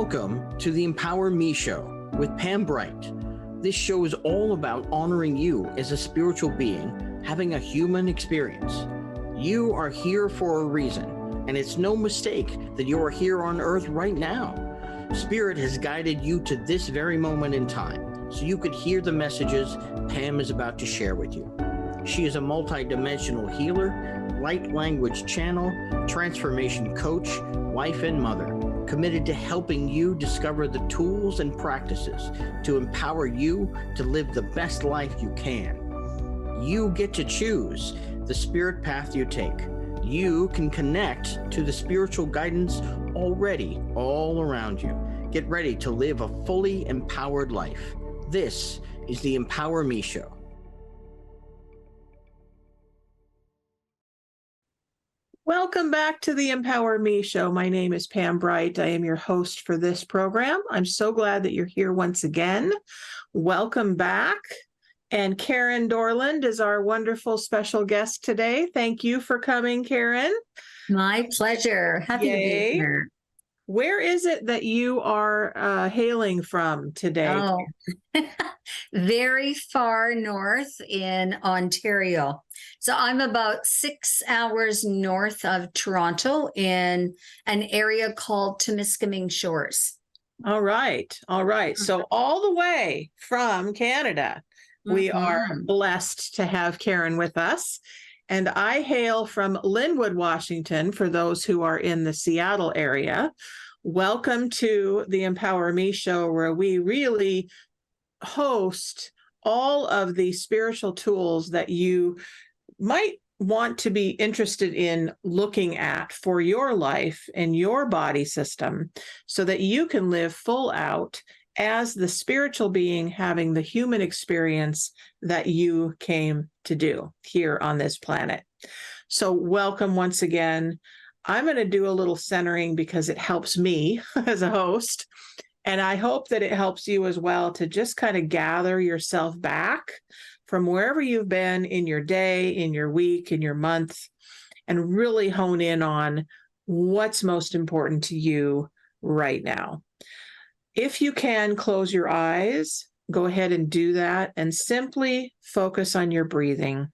Welcome to the Empower Me Show with Pam Bright. This show is all about honoring you as a spiritual being having a human experience. You are here for a reason, and it's no mistake that you are here on Earth right now. Spirit has guided you to this very moment in time, so you could hear the messages Pam is about to share with you. She is a multidimensional healer, light language channel, transformation coach, wife and mother, committed to helping you discover the tools and practices to empower you to live the best life you can. You get to choose the spirit path you take. You can connect to the spiritual guidance already all around you. Get ready to live a fully empowered life. This is the Empower Me Show. Welcome back to the Empower Me Show. My name is Pam Bright. I am your host for this program. I'm so glad that you're here once again. Welcome back. And Karen Dorland is our wonderful special guest today. Thank you for coming, Karen. My pleasure. Happy to be here. Where is it that you are hailing from today? Oh, very far north in Ontario. So I'm about 6 hours north of Toronto in an area called Temiskaming Shores. All right. So all the way from Canada, we are blessed to have Karen with us. And I hail from Lynnwood, Washington, for those who are in the Seattle area. Welcome to the Empower Me Show, where we really host all of the spiritual tools that you might want to be interested in looking at for your life and your body system so that you can live full out as the spiritual being having the human experience that you came to do here on this planet. So welcome once again. I'm going to do a little centering because it helps me as a host. And I hope that it helps you as well to just kind of gather yourself back from wherever you've been in your day, in your week, in your month, and really hone in on what's most important to you right now. If you can close your eyes, go ahead and do that and simply focus on your breathing.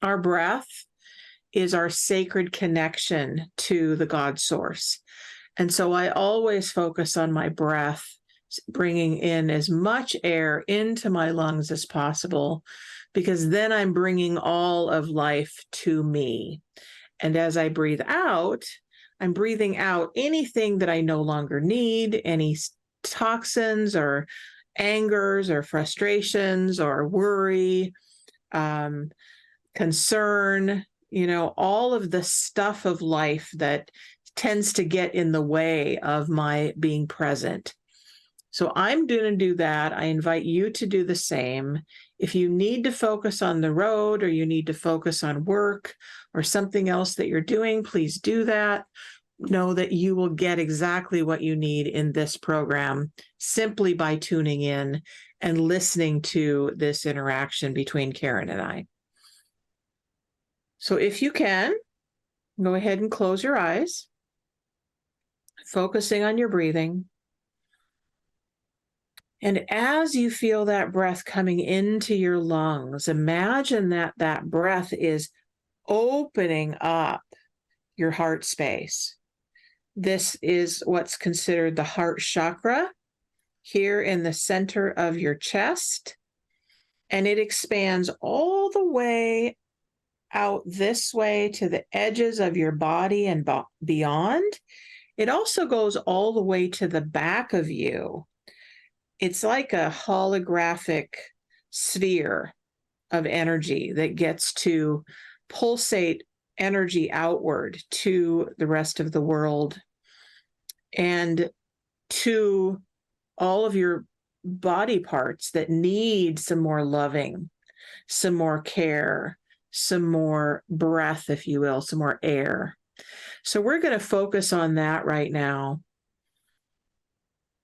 Our breath is our sacred connection to the God source. And so I always focus on my breath, bringing in as much air into my lungs as possible, because then I'm bringing all of life to me. And as I breathe out, I'm breathing out anything that I no longer need, any toxins or angers or frustrations or worry, concern, all of the stuff of life that tends to get in the way of my being present. So I'm going to do that. I invite you to do the same. If you need to focus on the road or you need to focus on work or something else that you're doing, please do that. Know that you will get exactly what you need in this program simply by tuning in and listening to this interaction between Karen and I. So if you can, go ahead and close your eyes, focusing on your breathing. And as you feel that breath coming into your lungs, imagine that that breath is opening up your heart space. This is what's considered the heart chakra here in the center of your chest. And it expands all the way out this way to the edges of your body and beyond. It also goes all the way to the back of you. It's like a holographic sphere of energy that gets to pulsate energy outward to the rest of the world and to all of your body parts that need some more loving, some more care, some more breath, if you will, some more air. So we're going to focus on that right now.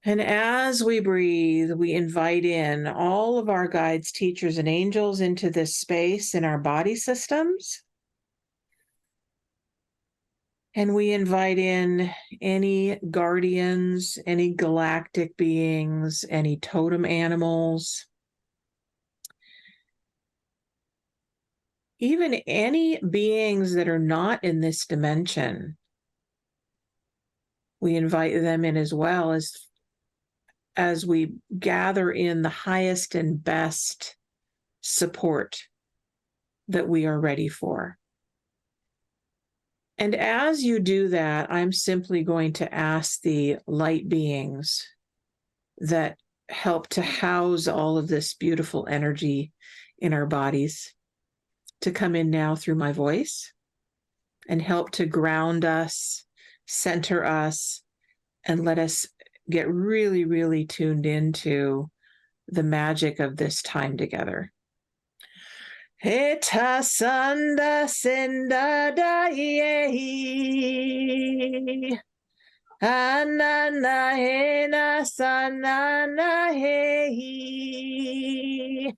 And as we breathe, we invite in all of our guides, teachers, and angels into this space in our body systems. And we invite in any guardians, any galactic beings, any totem animals, even any beings that are not in this dimension. We invite them in as well as we gather in the highest and best support that we are ready for. And as you do that, I'm simply going to ask the light beings that help to house all of this beautiful energy in our bodies to come in now through my voice and help to ground us, center us, and let us get really, really tuned into the magic of this time together. Eta sanda senda da ye anana hena sanana he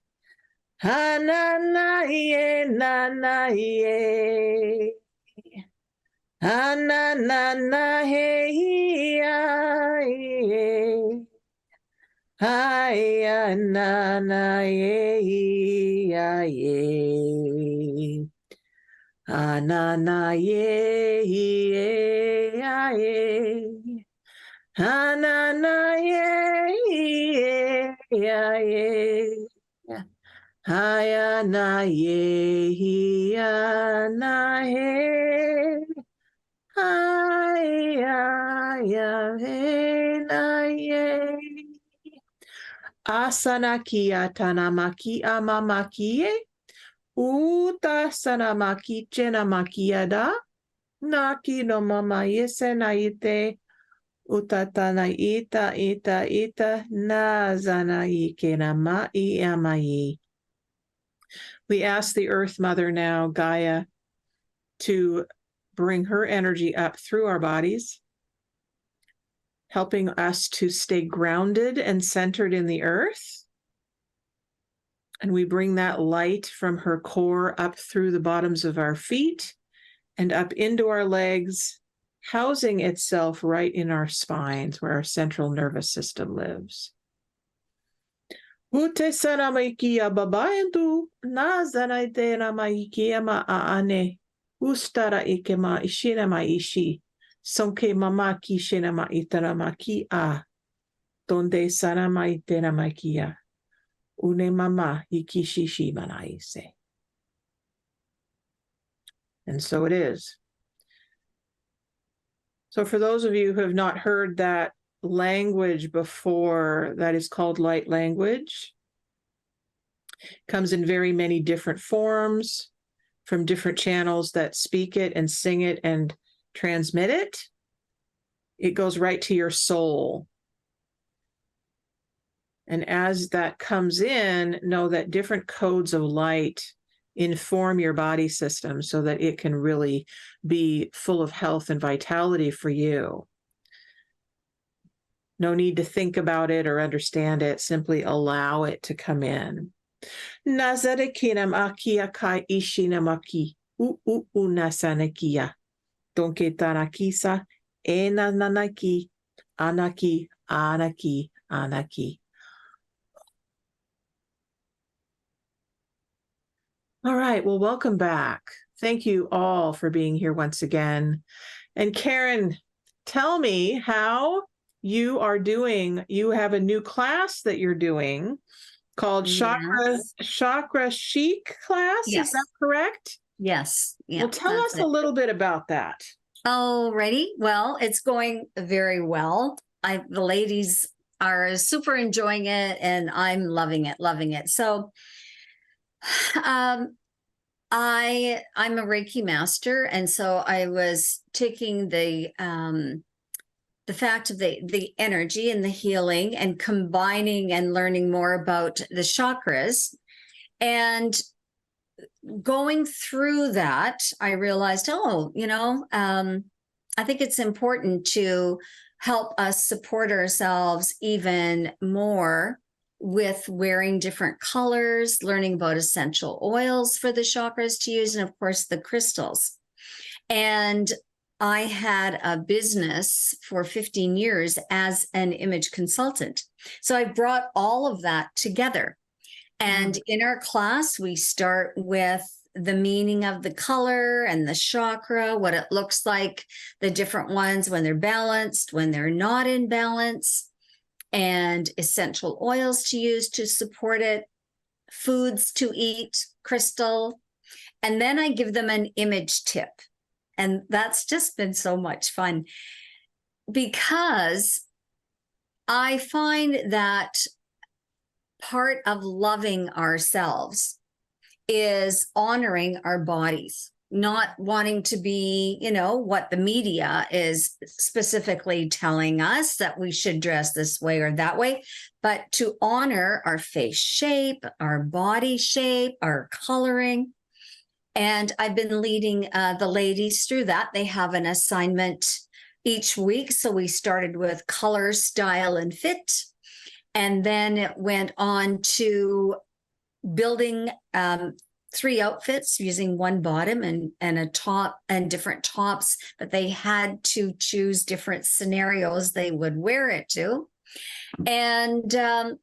anana ye nana ye anana he ye Ay, na, na, ye, ya, ye. Na, na, ye, ya, ye. Na, na, ye, ya, ye. Ay, na, ye, ya, na, he. Ay, ya, he, na, ye. Asanakia tanamaki amamakie, uta sanamaki chenamakiada, naki no mama yesenaite, utatana ita, nazanai kenama iamai. We ask the Earth Mother now, Gaia, to bring her energy up through our bodies, helping us to stay grounded and centered in the earth. And we bring that light from her core up through the bottoms of our feet and up into our legs, housing itself right in our spines where our central nervous system lives. Ute sanamaikia babaendu, nazanaite namaikia ma'ane, ustara ikema ishinama ishi. Sonke mamaki shenama itaramaki a donde sanama iteramakia une mama ikishishi manaise. And so it is. So for those of you who have not heard that language before, that is called light language. Comes in very many different forms from different channels that speak it and sing it and transmit it. It goes right to your soul. And as that comes in, know that different codes of light inform your body system so that it can really be full of health and vitality for you. No need to think about it or understand it. Simply allow it to come in. Nazarekinam akia kai ishinamaki nasanakia. Donke tarakisa enananaki anaki anaki. All right, well, welcome back. Thank you all for being here once again. And Karen, tell me how you are doing. You have a new class that you're doing called Chakra Chic class. Yes. Is that correct? Yes. Yeah, well, tell us a little bit about that. Alrighty. Well, it's going very well. The ladies are super enjoying it and I'm loving it. So I'm a Reiki master. And so I was taking the fact of the energy and the healing and combining and learning more about the chakras. And going through that, I realized, I think it's important to help us support ourselves even more with wearing different colors, learning about essential oils for the chakras to use, and of course the crystals. And I had a business for 15 years as an image consultant. So I brought all of that together. And in our class, we start with the meaning of the color and the chakra, what it looks like, the different ones when they're balanced, when they're not in balance, and essential oils to use to support it, foods to eat, crystal. And then I give them an image tip. And that's just been so much fun because I find that part of loving ourselves is honoring our bodies, not wanting to be, what the media is specifically telling us that we should dress this way or that way, but to honor our face shape, our body shape, our coloring. And I've been leading the ladies through that. They have an assignment each week. So we started with color, style, and fit. And then it went on to building 3 outfits using one bottom and a top and different tops, but they had to choose different scenarios they would wear it to. And then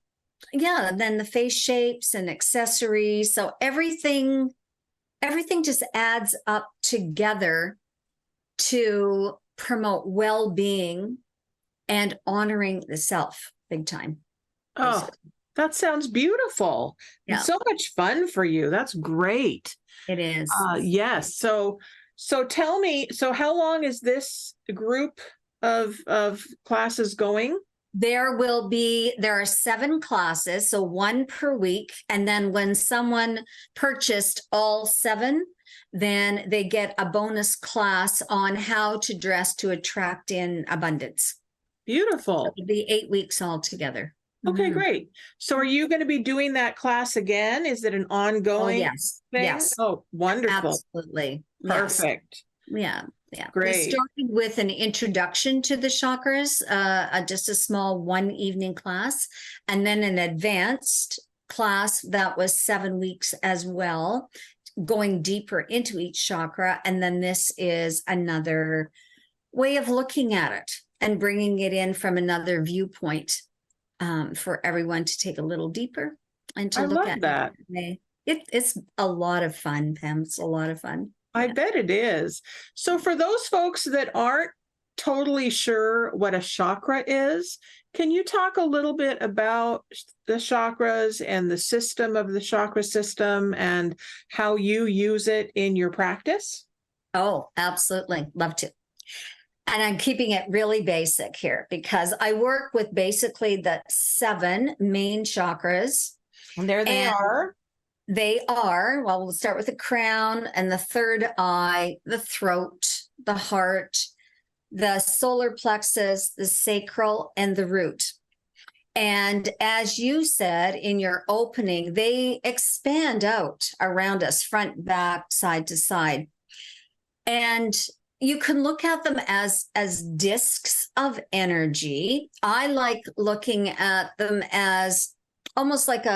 the face shapes and accessories. So everything just adds up together to promote well-being and honoring the self big time. Oh, that sounds beautiful. Yeah. So much fun for you. That's great. It is. Yes. So tell me, so how long is this group of classes going? There are 7 classes, so 1 per week. And then when someone purchased all 7, then they get a bonus class on how to dress to attract in abundance. Beautiful. It'll be 8 weeks altogether. Okay, great. So are you going to be doing that class again? Is it an ongoing thing? Yes. Oh, wonderful. Absolutely. Perfect. Yes. Yeah. Great. We started with an introduction to the chakras, just a small 1 evening class, and then an advanced class that was 7 weeks as well, going deeper into each chakra. And then this is another way of looking at it and bringing it in from another viewpoint for everyone to take a little deeper and to look at that. It's a lot of fun, Pam. It's a lot of fun. I bet it is. So for those folks that aren't totally sure what a chakra is, can you talk a little bit about the chakras and the system of the chakra system and how you use it in your practice? Oh, absolutely. Love to. And I'm keeping it really basic here because I work with basically the 7 main chakras. And there they are. They are, well, we'll start with the crown and the third eye, the throat, the heart, the solar plexus, the sacral, and the root. And as you said in your opening, they expand out around us, front, back, side to side. And you can look at them as discs of energy. I like looking at them as almost like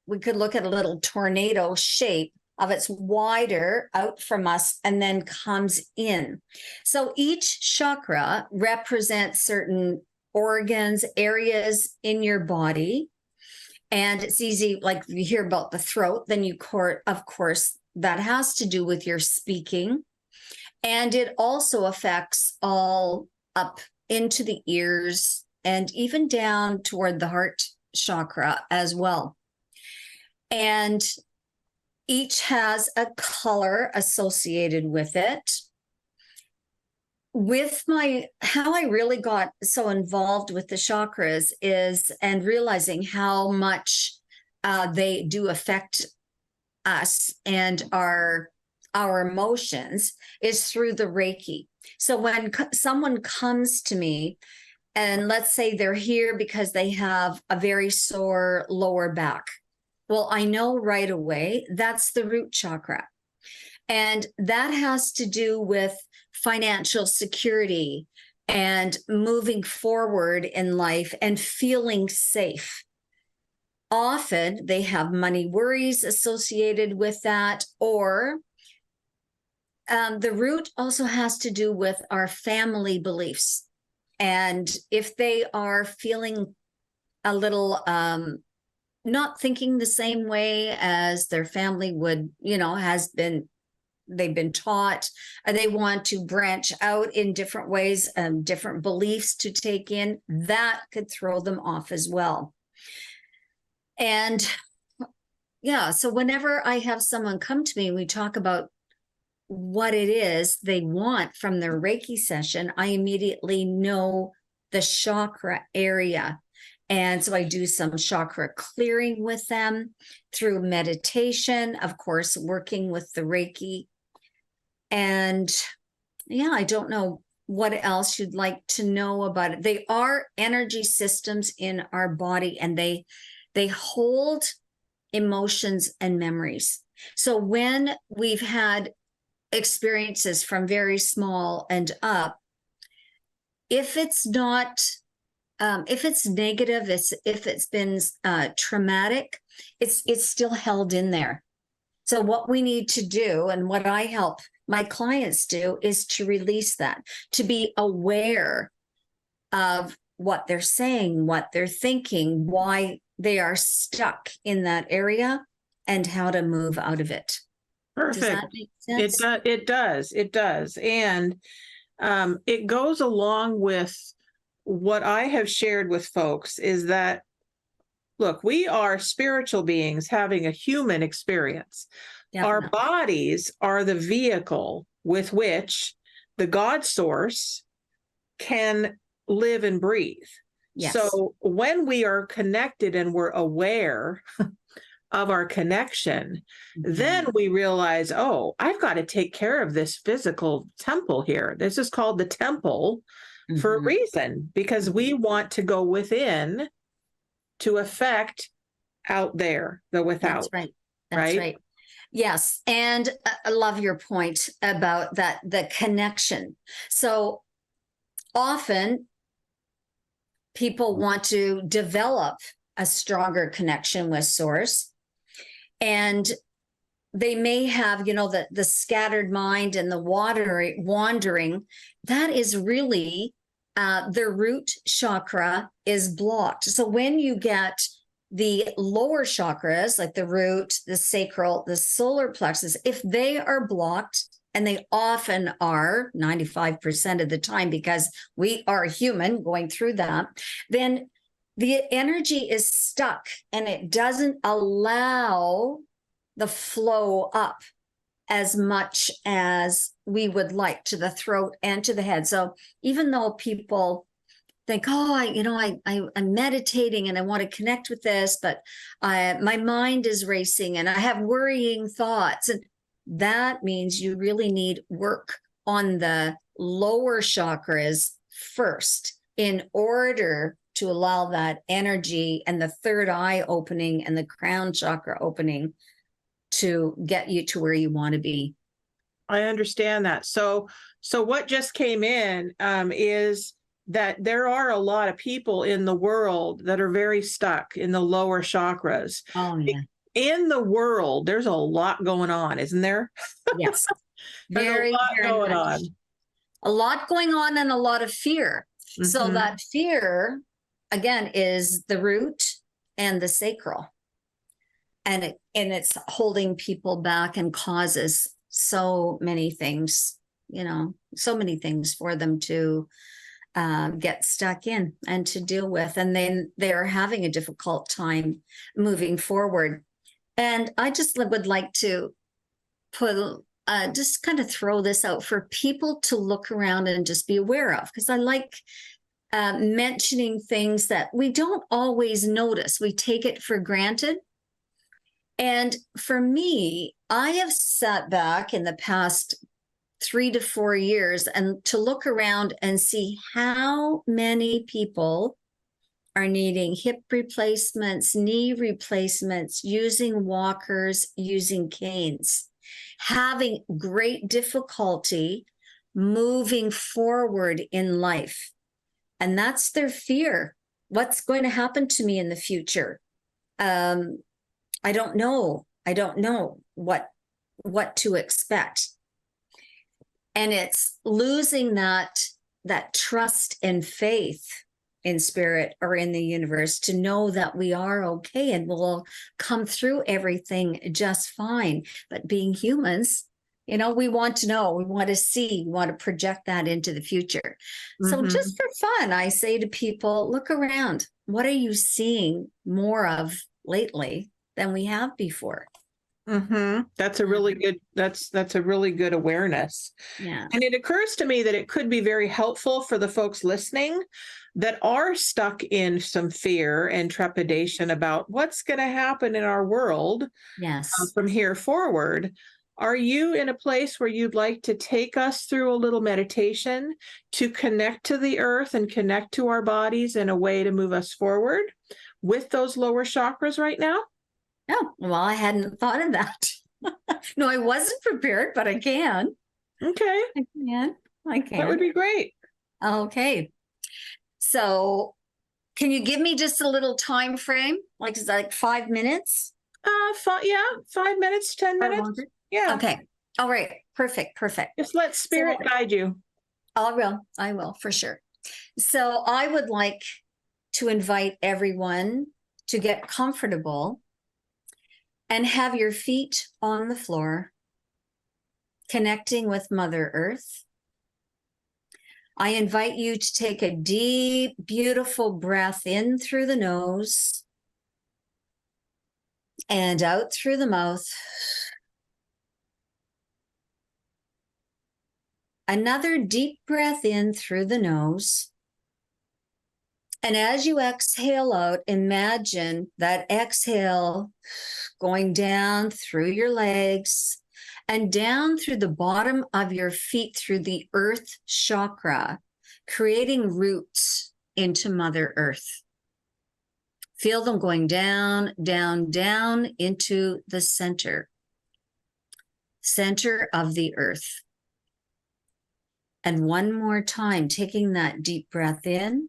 we could look at a little tornado shape of it's wider out from us and then comes in. So each chakra represents certain organs, areas in your body. And it's easy, like you hear about the throat, then of course, that has to do with your speaking. And it also affects all up into the ears and even down toward the heart chakra as well. And each has a color associated with it. How I really got so involved with the chakras and realizing how much they do affect us and our emotions is through the Reiki. So when someone comes to me, and let's say they're here because they have a very sore lower back, well, I know right away that's the root chakra. And that has to do with financial security and moving forward in life and feeling safe. Often they have money worries associated with that, or The root also has to do with our family beliefs. And if they are feeling a little not thinking the same way as their family would, they've been taught, they want to branch out in different ways, different beliefs to take in, that could throw them off as well. And yeah, so whenever I have someone come to me, we talk about what it is they want from their Reiki session, I immediately know the chakra area. And so I do some chakra clearing with them through meditation, of course, working with the Reiki. And yeah, I don't know what else you'd like to know about it. They are energy systems in our body, and they hold emotions and memories. So when we've had experiences from very small and up, if it's not, if it's negative, if it's been traumatic, it's still held in there. So what we need to do, and what I help my clients do, is to release that, to be aware of what they're saying, what they're thinking, why they are stuck in that area, and how to move out of it. Perfect. Does that make sense? It does. And it goes along with what I have shared with folks, is that, look, we are spiritual beings having a human experience. Definitely. Our bodies are the vehicle with which the God source can live and breathe. Yes. So when we are connected and we're aware of our connection, then we realize, oh, I've got to take care of this physical temple here. This is called the temple for a reason, because we want to go within to affect out there, the without. That's right. That's right. Yes. And I love your point about that, the connection. So often people want to develop a stronger connection with source, and they may have, the scattered mind and the wandering. That is really the root chakra is blocked. So when you get the lower chakras, like the root, the sacral, the solar plexus, if they are blocked, and they often are 95% of the time, because we are human going through that, then the energy is stuck and it doesn't allow the flow up as much as we would like to the throat and to the head. So even though people think, oh, I'm meditating and I want to connect with this, but my mind is racing and I have worrying thoughts, and that means you really need work on the lower chakras first in order to allow that energy and the third eye opening and the crown chakra opening to get you to where you want to be. I understand that. So what just came in is that there are a lot of people in the world that are very stuck in the lower chakras. Oh, yeah. In the world, there's a lot going on, isn't there? Yes. There's a lot going on. A lot going on, and a lot of fear. So that fear, again, is the root and the sacral. And it's holding people back and causes so many things, so many things for them to get stuck in and to deal with. And then they're having a difficult time moving forward. And I just would like to just kind of throw this out for people to look around and just be aware of, because I like mentioning things that we don't always notice. We take it for granted. And for me, I have sat back in the past 3 to 4 years and to look around and see how many people are needing hip replacements, knee replacements, using walkers, using canes, having great difficulty moving forward in life. And that's their fear. What's going to happen to me in the future? I don't know. I don't know what to expect. And it's losing that trust and faith in spirit or in the universe to know that we are okay and we'll come through everything just fine. But being humans, we want to know, we want to see, we want to project that into the future. So just for fun, I say to people, look around. What are you seeing more of lately than we have before? That's a really good, that's a really good awareness. Yeah. And it occurs to me that it could be very helpful for the folks listening that are stuck in some fear and trepidation about what's going to happen in our world Yes. from here forward. Are you in a place where you'd like to take us through a little meditation to connect to the earth and connect to our bodies in a way to move us forward with those lower chakras right now? Oh, well, I hadn't thought of that. No, I wasn't prepared, but I can. Okay. I can. That would be great. Okay. So can you give me just a little time frame? Like, is that like 5 minutes? 5 minutes, 10 minutes. Yeah. Okay. All right. Perfect. Just let spirit guide you. I will for sure. So I would like to invite everyone to get comfortable and have your feet on the floor, connecting with Mother Earth. I invite you to take a deep, beautiful breath in through the nose and out through the mouth. Another deep breath in through the nose. And as you exhale out, imagine that exhale going down through your legs and down through the bottom of your feet through the earth chakra, creating roots into Mother Earth. Feel them going down, down, down into the center of the earth. And one more time, taking that deep breath in.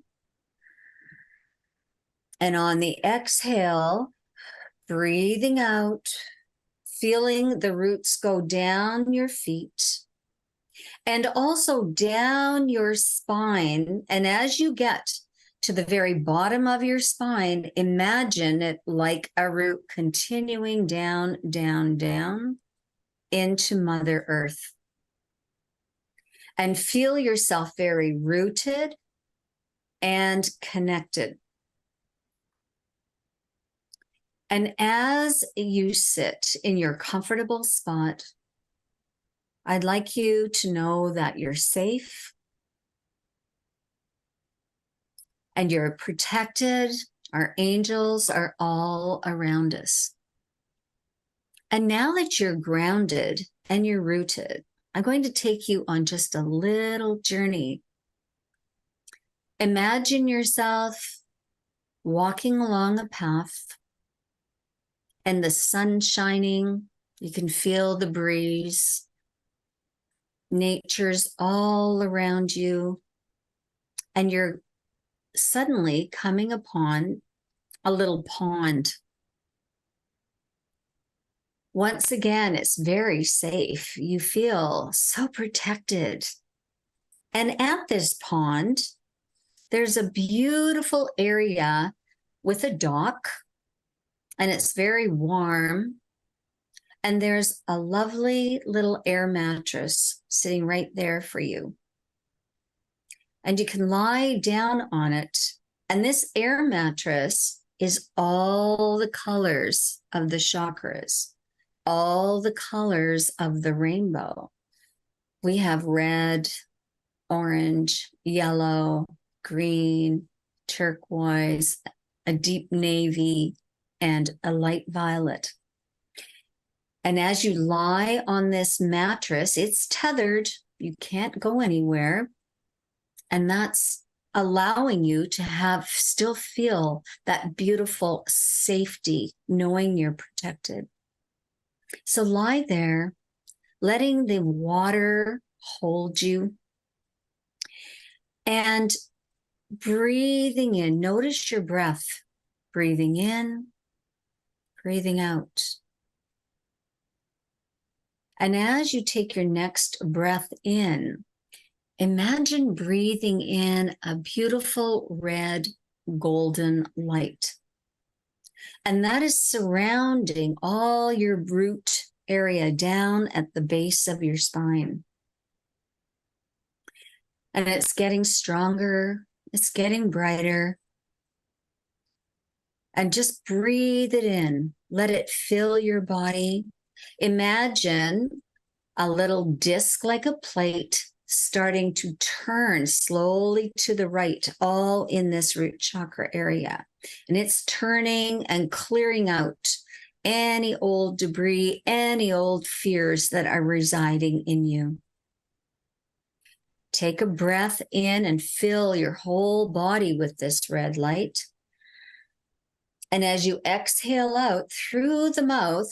And on the exhale, breathing out, feeling the roots go down your feet and also down your spine. And as you get to the very bottom of your spine, imagine it like a root continuing down, down, down into Mother Earth. And feel yourself very rooted and connected. And as you sit in your comfortable spot, I'd like you to know that you're safe and you're protected. Our angels are all around us. And now that you're grounded and you're rooted, I'm going to take you on just a little journey. Imagine yourself walking along a path and the sun shining. You can feel the breeze. Nature's all around you. And you're suddenly coming upon a little pond. Once again, it's very safe. You feel so protected. And at this pond, there's a beautiful area with a dock, and it's very warm. And there's a lovely little air mattress sitting right there for you. And you can lie down on it. And this air mattress is all the colors of the chakras, all the colors of the rainbow. We have red, orange, yellow, green, turquoise, a deep navy, and a light violet. And as you lie on this mattress, it's tethered. You can't go anywhere. And that's allowing you to still feel that beautiful safety, knowing you're protected. So lie there, letting the water hold you and breathing in. Notice your breath, breathing in, breathing out. And as you take your next breath in, imagine breathing in a beautiful red golden light. And that is surrounding all your root area down at the base of your spine. And it's getting stronger, it's getting brighter. And just breathe it in. Let it fill your body. Imagine a little disc like a plate starting to turn slowly to the right, all in this root chakra area. And it's turning and clearing out any old debris, any old fears that are residing in you. Take a breath in and fill your whole body with this red light. And as you exhale out through the mouth,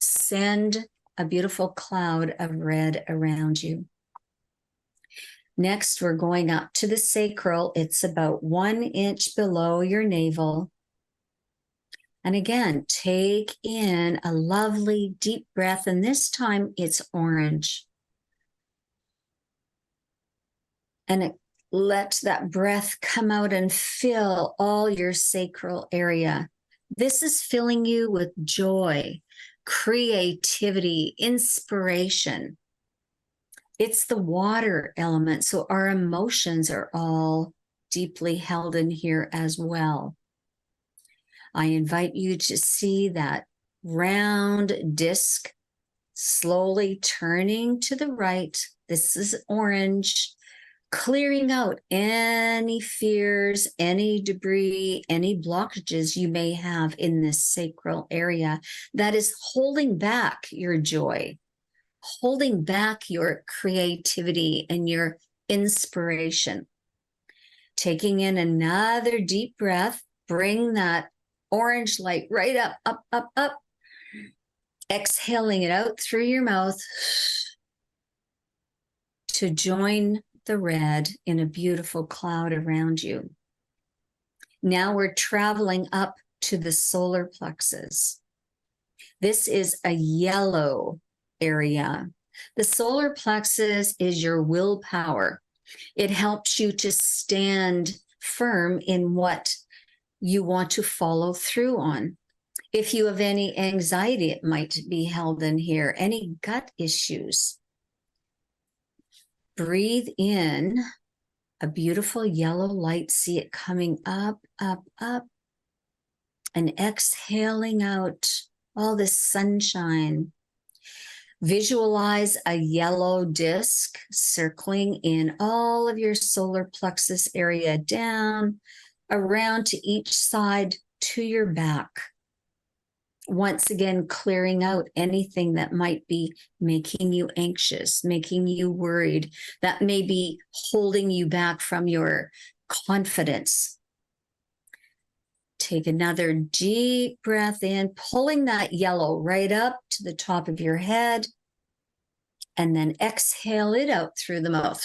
send a beautiful cloud of red around you. Next, we're going up to the sacral. It's about 1 inch below your navel. And again, take in a lovely deep breath, and this time it's orange. And let that breath come out and fill all your sacral area. This is filling you with joy, creativity, inspiration. It's the water element, so our emotions are all deeply held in here as well. I invite you to see that round disc slowly turning to the right. This is orange, clearing out any fears, any debris, any blockages you may have in this sacral area that is holding back your joy, holding back your creativity and your inspiration. Taking in another deep breath, bring that orange light right up, up, up, up. Exhaling it out through your mouth to join the red in a beautiful cloud around you. Now we're traveling up to the solar plexus. This is a yellow area. The solar plexus is your willpower. It helps you to stand firm in what you want to follow through on. If you have any anxiety, it might be held in here, any gut issues. Breathe in a beautiful yellow light. See it coming up, up, up. And exhaling out all this sunshine. Visualize a yellow disc circling in all of your solar plexus area down, around to each side to your back. Once again, clearing out anything that might be making you anxious, making you worried, that may be holding you back from your confidence. Take another deep breath in, pulling that yellow right up to the top of your head, and then exhale it out through the mouth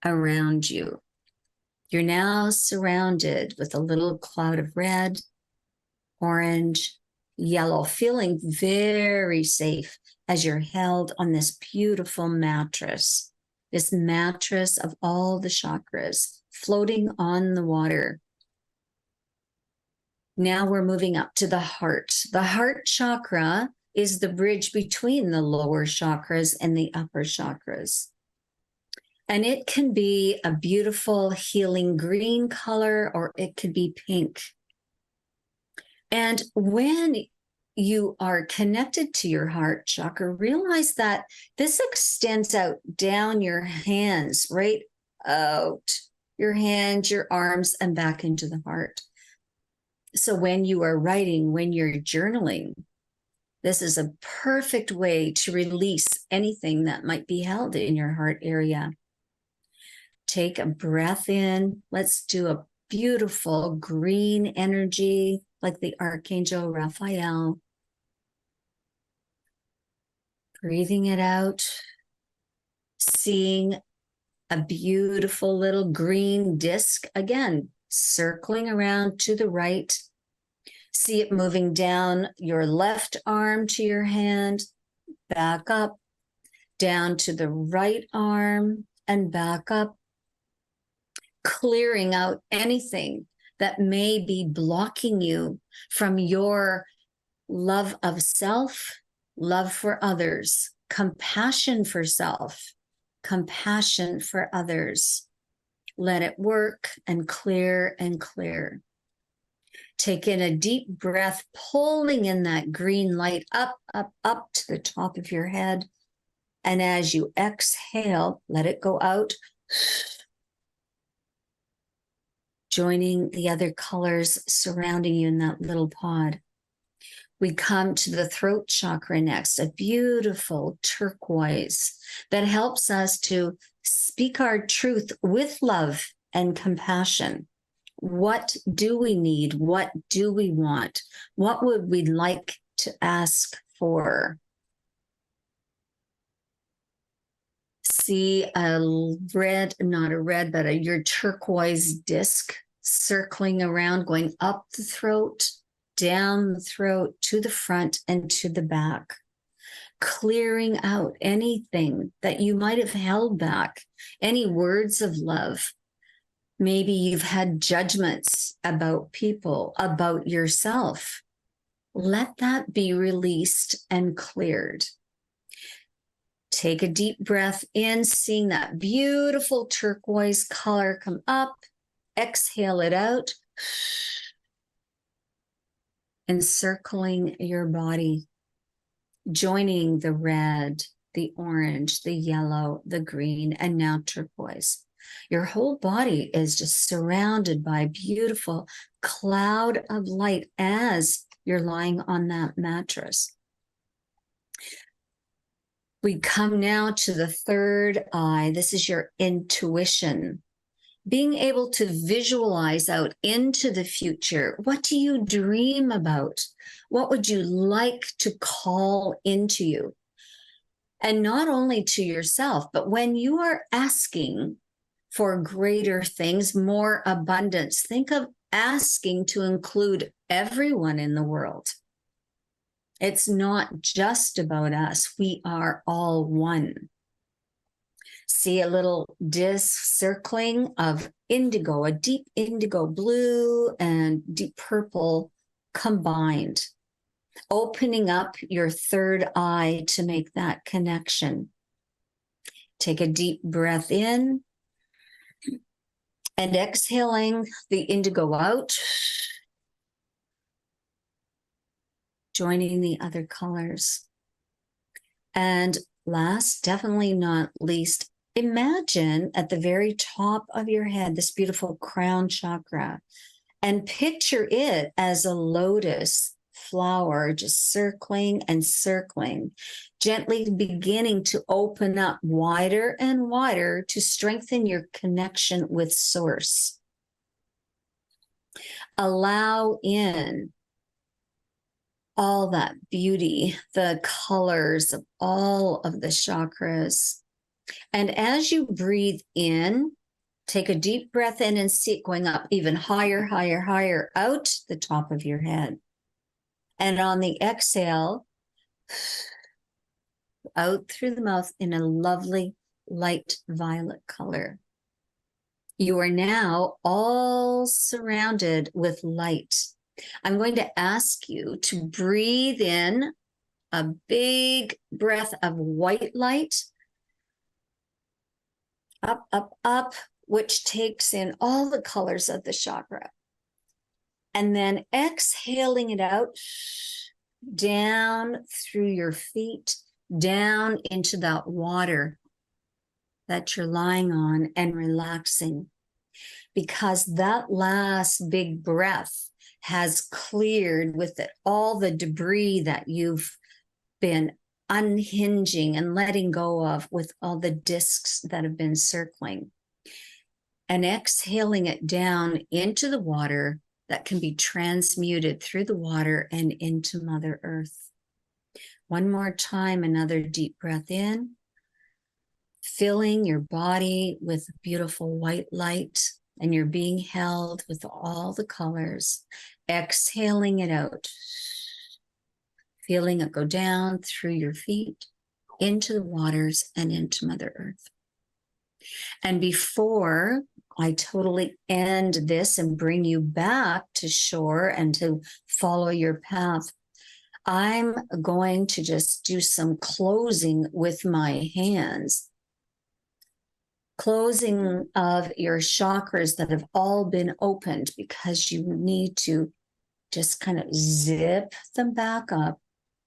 around you. You're now surrounded with a little cloud of red, orange, yellow, feeling very safe as you're held on this beautiful mattress, this mattress of all the chakras floating on the water. Now we're moving up to the heart. The heart chakra is the bridge between the lower chakras and the upper chakras. And it can be a beautiful healing green color, or it could be pink. And when you are connected to your heart chakra, realize that this extends out down your hands, right out your hands, your arms, and back into the heart. So when you are writing, when you're journaling, this is a perfect way to release anything that might be held in your heart area. Take a breath in. Let's do a beautiful green energy like the Archangel Raphael. Breathing it out, seeing a beautiful little green disc, again, circling around to the right. See it moving down your left arm to your hand, back up, down to the right arm and back up, clearing out anything that may be blocking you from your love of self, love for others, compassion for self, compassion for others. Let it work and clear and clear. Take in a deep breath, pulling in that green light up, up, up to the top of your head. And as you exhale, let it go out, joining the other colors surrounding you in that little pod. We come to the throat chakra next, a beautiful turquoise that helps us to speak our truth with love and compassion. What do we need? What do we want? What would we like to ask for? See a red, not a red, but your turquoise disc circling around, going up the throat, down the throat, to the front and to the back, clearing out anything that you might have held back, any words of love. Maybe you've had judgments about people, about yourself. Let that be released and cleared. Take a deep breath in, seeing that beautiful turquoise color come up. Exhale it out. Encircling your body, joining the red, the orange, the yellow, the green, and now turquoise. Your whole body is just surrounded by a beautiful cloud of light as you're lying on that mattress. We come now to the third eye. This is your intuition. Being able to visualize out into the future. What do you dream about? What would you like to call into you? And not only to yourself, but when you are asking for greater things, more abundance, think of asking to include everyone in the world. It's not just about us. We are all one. See a little disc circling of indigo, a deep indigo blue and deep purple combined, opening up your third eye to make that connection. Take a deep breath in and exhaling the indigo out, joining the other colors. And last, definitely not least, imagine at the very top of your head this beautiful crown chakra and picture it as a lotus flower just circling and circling, gently beginning to open up wider and wider to strengthen your connection with Source. Allow in all that beauty, the colors of all of the chakras. And as you breathe in, take a deep breath in and see it going up even higher, higher, higher out the top of your head. And on the exhale, out through the mouth in a lovely light violet color. You are now all surrounded with light. I'm going to ask you to breathe in a big breath of white light, up, up, up, which takes in all the colors of the chakra. And then exhaling it out, down through your feet, down into that water that you're lying on and relaxing. Because that last big breath has cleared with it all the debris that you've been unhinging and letting go of with all the discs that have been circling. And exhaling it down into the water that can be transmuted through the water and into Mother Earth. One more time, another deep breath in, filling your body with beautiful white light, and you're being held with all the colors, exhaling it out, feeling it go down through your feet, into the waters and into Mother Earth. And before I totally end this and bring you back to shore and to follow your path, I'm going to just do some closing with my hands. Closing of your chakras that have all been opened, because you need to just kind of zip them back up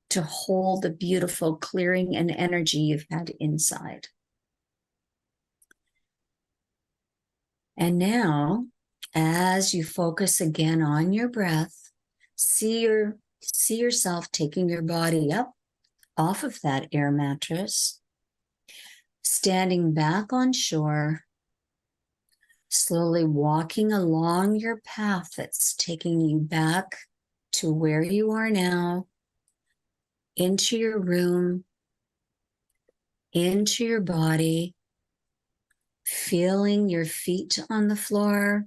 to hold the beautiful clearing and energy you've had inside. And now, as you focus again on your breath, see yourself taking your body up off of that air mattress, standing back on shore, slowly walking along your path that's taking you back to where you are now, into your room, into your body, feeling your feet on the floor,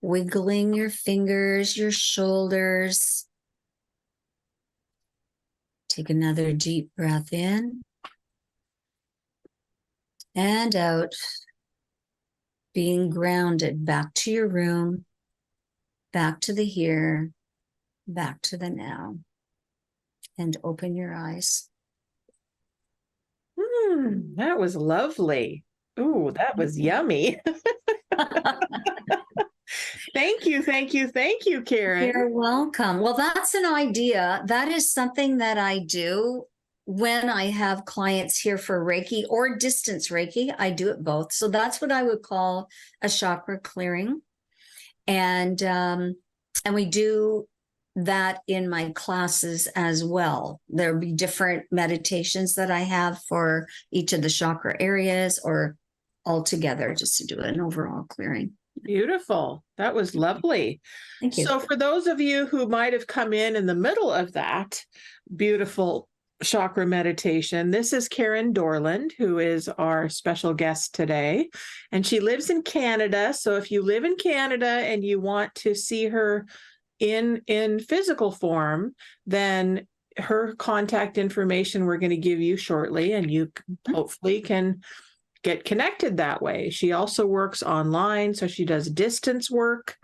wiggling your fingers, your shoulders. Take another deep breath in and out, being grounded back to your room, back to the here, back to the now. And open your eyes. That was lovely. Ooh, that was yummy. Thank you, Karen. You're welcome. Well, that's an idea. That is something that I do when I have clients here for Reiki or distance Reiki. I do it both. So that's what I would call a chakra clearing. And we do that in my classes as well. There'll be different meditations that I have for each of the chakra areas or all together, just to do an overall clearing. Beautiful. That was lovely. Thank you. So for those of you who might have come in the middle of that beautiful chakra meditation, this is Karen Dorland, who is our special guest today. And she lives in Canada. So if you live in Canada and you want to see her in physical form, then her contact information we're going to give you shortly, and you hopefully can get connected that way. She also works online, so she does distance work.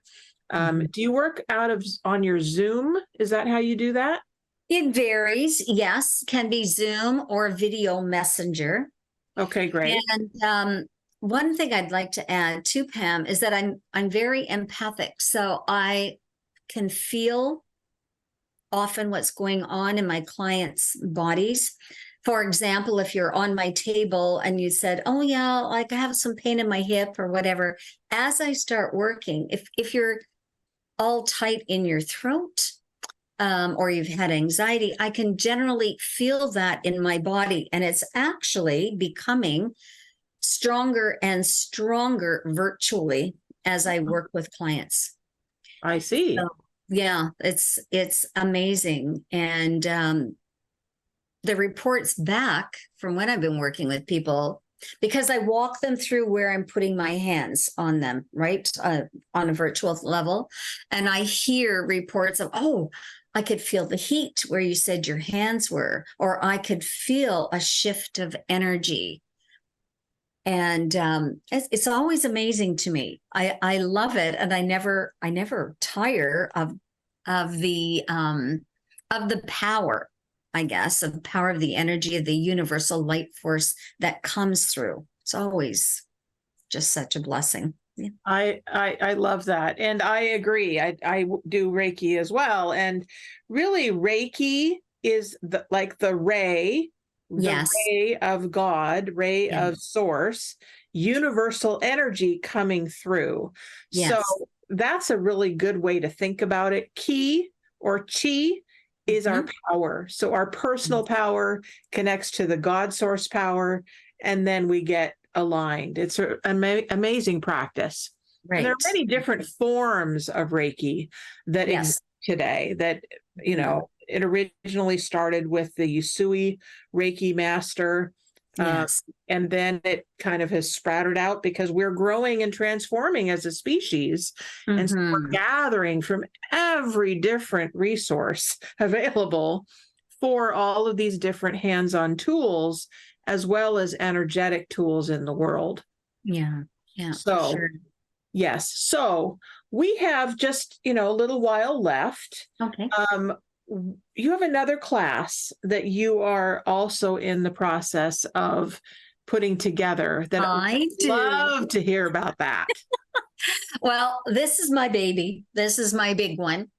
Do you work on your Zoom? Is that how you do that? It varies. Yes, can be Zoom or video messenger. Okay, great. And one thing I'd like to add too, Pam, is that I'm very empathic, so I can feel often what's going on in my clients' bodies. For example, if you're on my table and you said, oh yeah, like I have some pain in my hip or whatever, as I start working, if you're all tight in your throat, or you've had anxiety, I can generally feel that in my body. And it's actually becoming stronger and stronger virtually as I work with clients. I see. So, yeah, it's amazing. And the reports back from when I've been working with people, because I walk them through where I'm putting my hands on them, right, on a virtual level. And I hear reports of, oh, I could feel the heat where you said your hands were, or I could feel a shift of energy. And it's always amazing to me. I love it, and I never tire of the power, I guess, of the power of the energy of the universal light force that comes through. It's always just such a blessing. Yeah. I love that, and I agree. I do Reiki as well, and really Reiki is the ray. Yes. The ray of God, ray of source, universal energy coming through. Yes. So that's a really good way to think about it. Ki or chi is our power. So our personal power connects to the God source power, and then we get aligned. It's an amazing practice. Right. And there are many different forms of Reiki that exist today that, you know, it originally started with the Usui Reiki master Yes. And then it kind of has sprouted out because we're growing and transforming as a species. And so we're gathering from every different resource available for all of these different hands-on tools, as well as energetic tools in the world. Yeah. Yeah. So, sure. yes. So we have just, a little while left. Okay. You have another class that you are also in the process of putting together that I I'd love to hear about that. Well, this is my baby. This is my big one.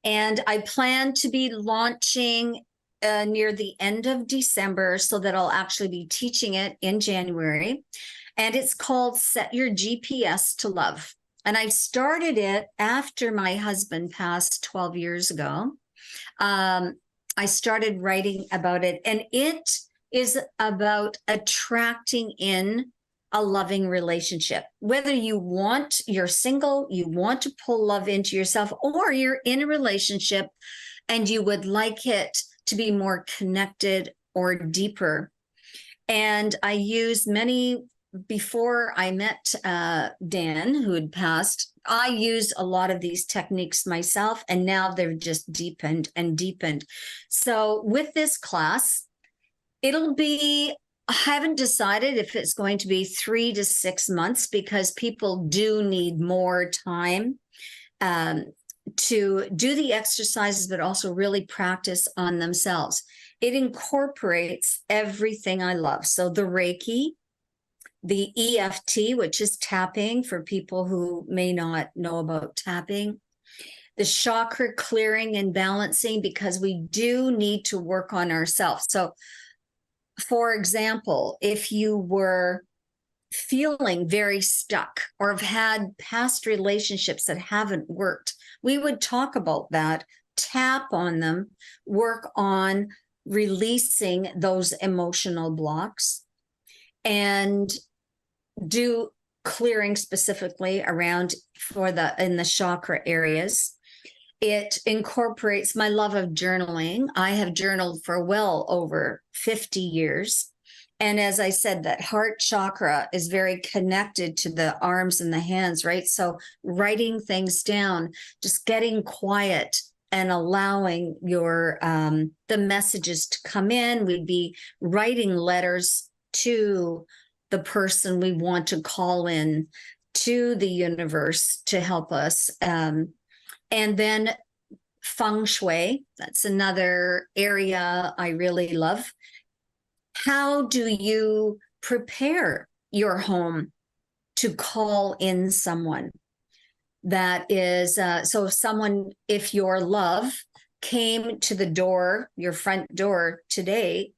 And I plan to be launching near the end of December so that I'll actually be teaching it in January. And it's called Set Your GPS to Love. And I started it after my husband passed 12 years ago. I started writing about it, and it is about attracting in a loving relationship. Whether you're single, you want to pull love into yourself, or you're in a relationship and you would like it to be more connected or deeper. And I used before I met Dan, who had passed, I used a lot of these techniques myself, and now they've just deepened and deepened. So with this class, I haven't decided if it's going to be 3 to 6 months, because people do need more time to do the exercises, but also really practice on themselves. It incorporates everything I love. So the Reiki, the EFT, which is tapping for people who may not know about tapping, the chakra clearing and balancing, because we do need to work on ourselves. So, for example, if you were feeling very stuck or have had past relationships that haven't worked, we would talk about that, tap on them, work on releasing those emotional blocks, and do clearing specifically around in the chakra areas. It incorporates my love of journaling. I have journaled for well over 50 years. And as I said, that heart chakra is very connected to the arms and the hands, right? So writing things down, just getting quiet and allowing the messages to come in. We'd be writing letters to the person we want to call in, to the universe to help us. And then feng shui, that's another area I really love. How do you prepare your home to call in someone that is, if your love came to the door, your front door today,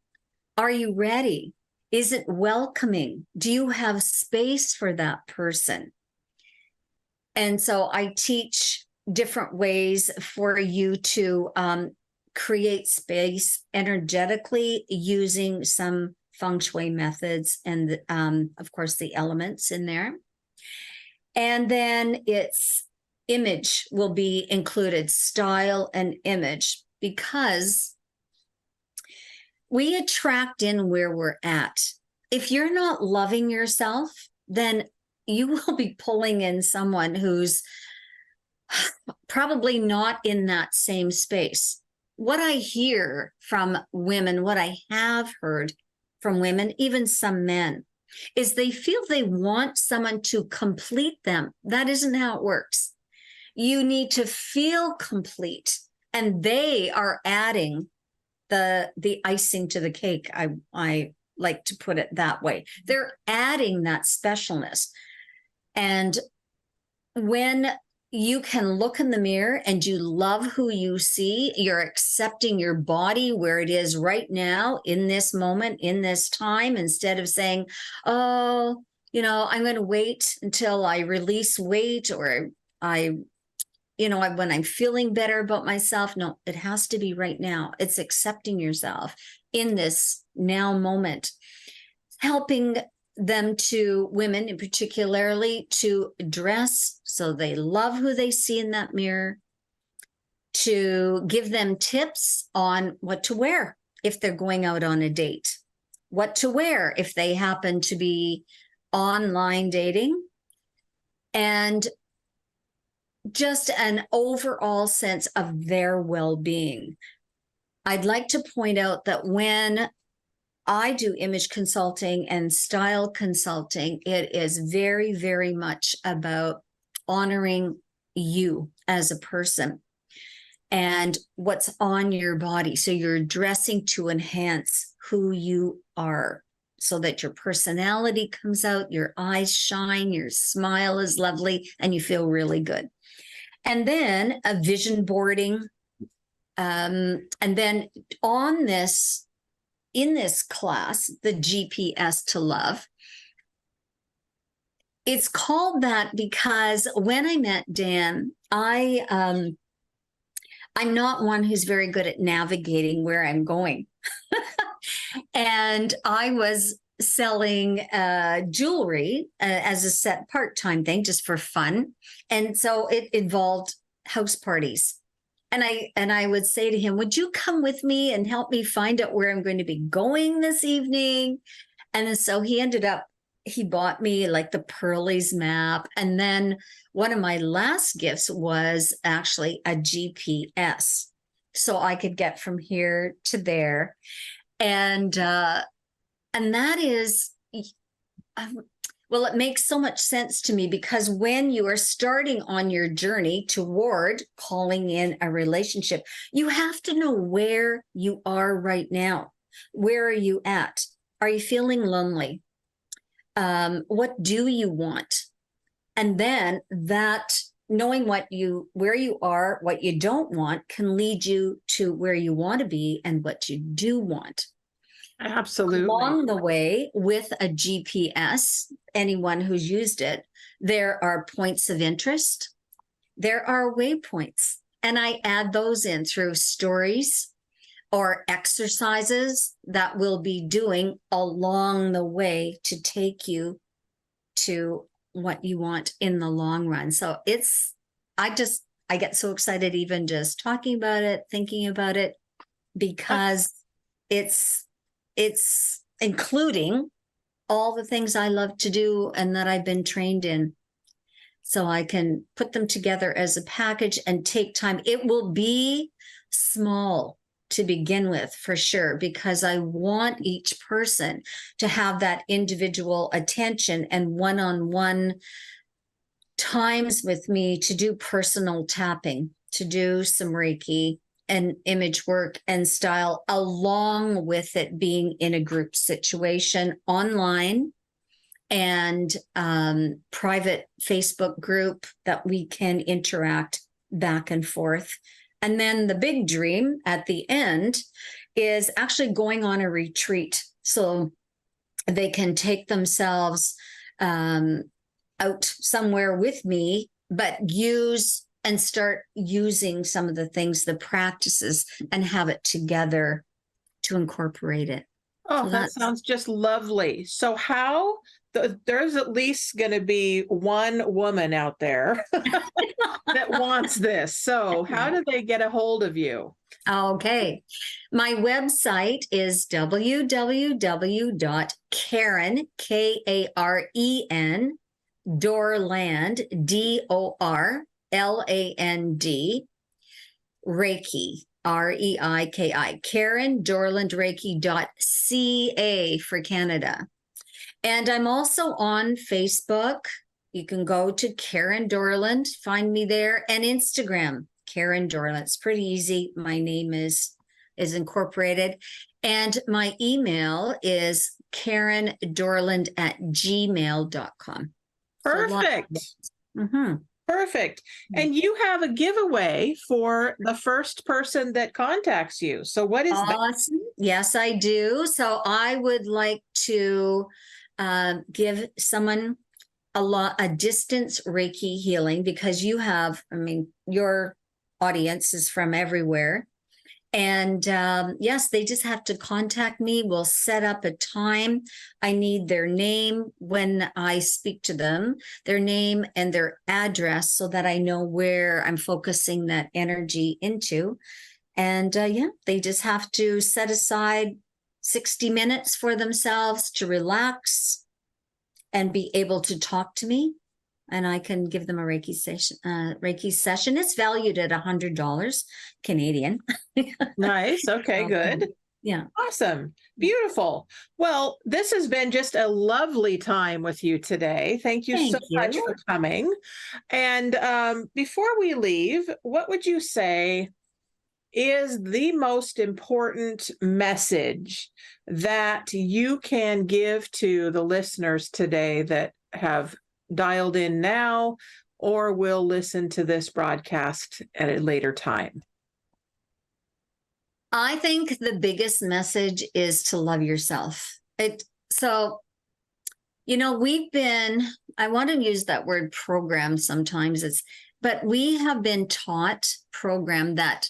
are you ready? Is it welcoming? Do you have space for that person? And so I teach different ways for you to create space energetically using some feng shui methods and, of course, the elements in there. And then its image will be included, style and image, because we attract in where we're at. If you're not loving yourself, then you will be pulling in someone who's probably not in that same space. What I hear from women, what I have heard from women, even some men, is they feel they want someone to complete them. That isn't how it works. You need to feel complete, and they are adding the icing to the cake. I like to put it that way. They're adding that specialness. And when you can look in the mirror and you love who you see, you're accepting your body where it is right now, in this moment, in this time, instead of saying, oh, I'm going to wait until I release weight, or when I'm feeling better about myself. No, it has to be right now. It's accepting yourself in this now moment, helping them women in particularly, to dress so they love who they see in that mirror, to give them tips on what to wear if they're going out on a date, what to wear if they happen to be online dating, and just an overall sense of their well-being. I'd like to point out that when I do image consulting and style consulting, it is very, very much about honoring you as a person and what's on your body. So you're dressing to enhance who you are so that your personality comes out, your eyes shine, your smile is lovely, and you feel really good. And then a vision boarding. And then on this, in this class, the GPS to Love, it's called that because when I met Dan, I'm not one who's very good at navigating where I'm going. And I was selling jewelry as a set part-time thing, just for fun. And so it involved house parties. And I would say to him, would you come with me and help me find out where I'm going to be going this evening? And then so he bought me like the Pearlies map. And then one of my last gifts was actually a GPS, so I could get from here to there. And that is, well, it makes so much sense to me, because when you are starting on your journey toward calling in a relationship, you have to know where you are right now. Where are you at? Are you feeling lonely? What do you want? And then that knowing where you are, what you don't want, can lead you to where you want to be and what you do want. Absolutely. Along the way, with a GPS, anyone who's used it, there are points of interest, there are waypoints, and I add those in through stories or exercises that we'll be doing along the way to take you to what you want in the long run. So I get so excited even just talking about it, thinking about it, because it's including all the things I love to do and that I've been trained in. So I can put them together as a package and take time. It will be small to begin with, for sure, because I want each person to have that individual attention and one-on-one times with me to do personal tapping, to do some Reiki and image work and style, along with it being in a group situation online and private Facebook group that we can interact back and forth. And then the big dream at the end is actually going on a retreat, so they can take themselves out somewhere with me, but start using some of the things, the practices, and have it together to incorporate it. Oh, that sounds just lovely. So there's at least going to be one woman out there that wants this. So how do they get a hold of you? Okay. My website is www.Karen, Karen, Dorland, Dorland, Reiki, Reiki, Karen Dorland Reiki.ca for Canada. And I'm also on Facebook. You can go to Karen Dorland, find me there, and Instagram, Karen Dorland. It's pretty easy. My name is incorporated. And my email is karendorland@gmail.com. Perfect. Perfect. And you have a giveaway for the first person that contacts you. So what is that? Yes, I do. So I would like to give someone a distance Reiki healing, because your audience is from everywhere. And yes, they just have to contact me. We'll set up a time. I need their name when I speak to them, their name and their address, so that I know where I'm focusing that energy into. And they just have to set aside 60 minutes for themselves to relax and be able to talk to me. And I can give them a Reiki session. It's valued at $100 Canadian. Nice. Okay, good. Yeah. Awesome. Beautiful. Well, this has been just a lovely time with you today. Thank you so much for coming. And before we leave, what would you say is the most important message that you can give to the listeners today that have dialed in now or will listen to this broadcast at a later time? I think the biggest message is to love yourself. I want to use that word program sometimes, but we have been programmed that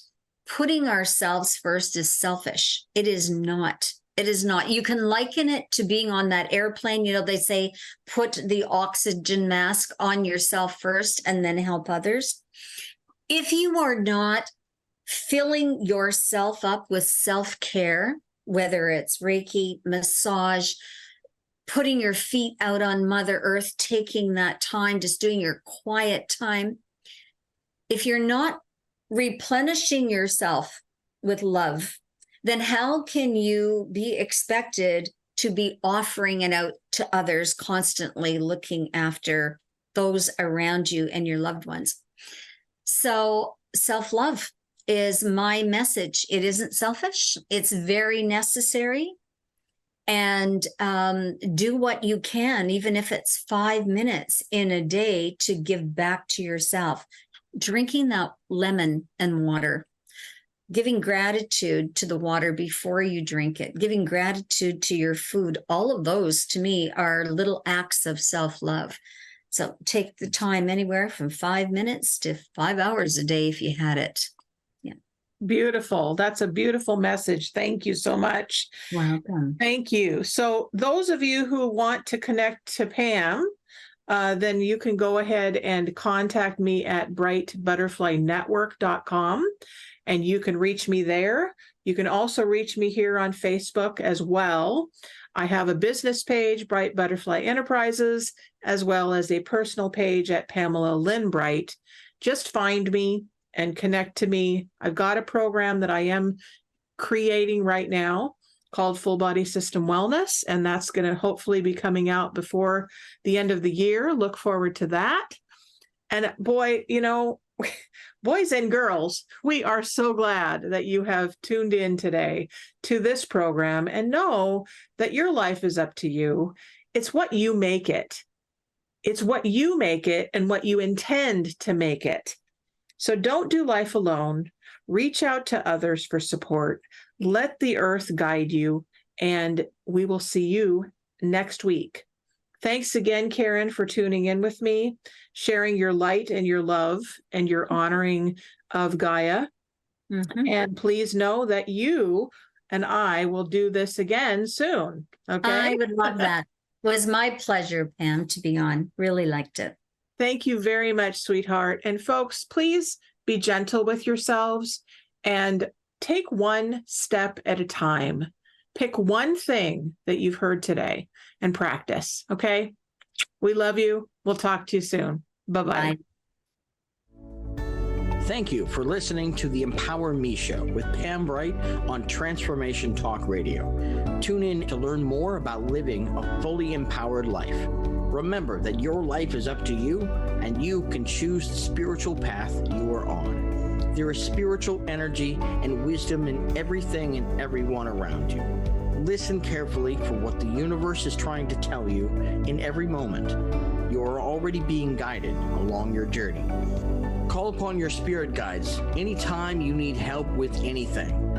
putting ourselves first is selfish. It is not. It is not. You can liken it to being on that airplane. They say, put the oxygen mask on yourself first and then help others. If you are not filling yourself up with self-care, whether it's Reiki, massage, putting your feet out on Mother Earth, taking that time, just doing your quiet time. If you're not replenishing yourself with love, then how can you be expected to be offering it out to others, constantly looking after those around you and your loved ones? So self-love is my message. It isn't selfish. It's very necessary. And do what you can, even if it's 5 minutes in a day, to give back to yourself. Drinking that lemon and water, giving gratitude to the water before you drink it, giving gratitude to your food. All of those, to me, are little acts of self-love. So take the time, anywhere from 5 minutes to 5 hours a day if you had it. Beautiful. That's a beautiful message. Thank you so much. Welcome. Thank you. So those of you who want to connect to Pam, then you can go ahead and contact me at brightbutterflynetwork.com, and you can reach me there. You can also reach me here on Facebook as well. I have a business page, Bright Butterfly Enterprises, as well as a personal page at Pamela Lynn Bright. Just find me and connect to me. I've got a program that I am creating right now called Full Body System Wellness, and that's going to hopefully be coming out before the end of the year. Look forward to that. And boy, boys and girls, we are so glad that you have tuned in today to this program, and know that your life is up to you. It's what you make it. It's what you make it and what you intend to make it. So don't do life alone. Reach out to others for support. Let the earth guide you, and we will see you next week. Thanks again, Karen, for tuning in with me, sharing your light and your love and your honoring of Gaia. Mm-hmm. And please know that you and I will do this again soon. Okay. I would love that. It was my pleasure, Pam, to be on. Really liked it. Thank you very much, sweetheart. And folks, please be gentle with yourselves and take one step at a time. Pick one thing that you've heard today and practice. Okay. We love you. We'll talk to you soon. Bye-bye. Bye. Thank you for listening to the Empower Me Show with Pam Bright on Transformation Talk Radio. Tune in to learn more about living a fully empowered life. Remember that your life is up to you, and you can choose the spiritual path you are on. There is spiritual energy and wisdom in everything and everyone around you. Listen carefully for what the universe is trying to tell you in every moment. You are already being guided along your journey. Call upon your spirit guides anytime you need help with anything.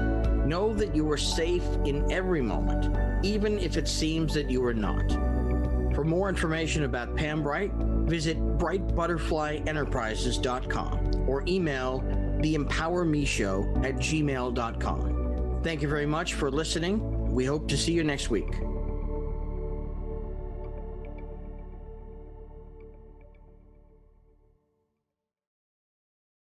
Know that you are safe in every moment, even if it seems that you are not. For more information about Pam Bright, visit brightbutterflyenterprises.com or email theempowermeshow@gmail.com. Thank you very much for listening. We hope to see you next week.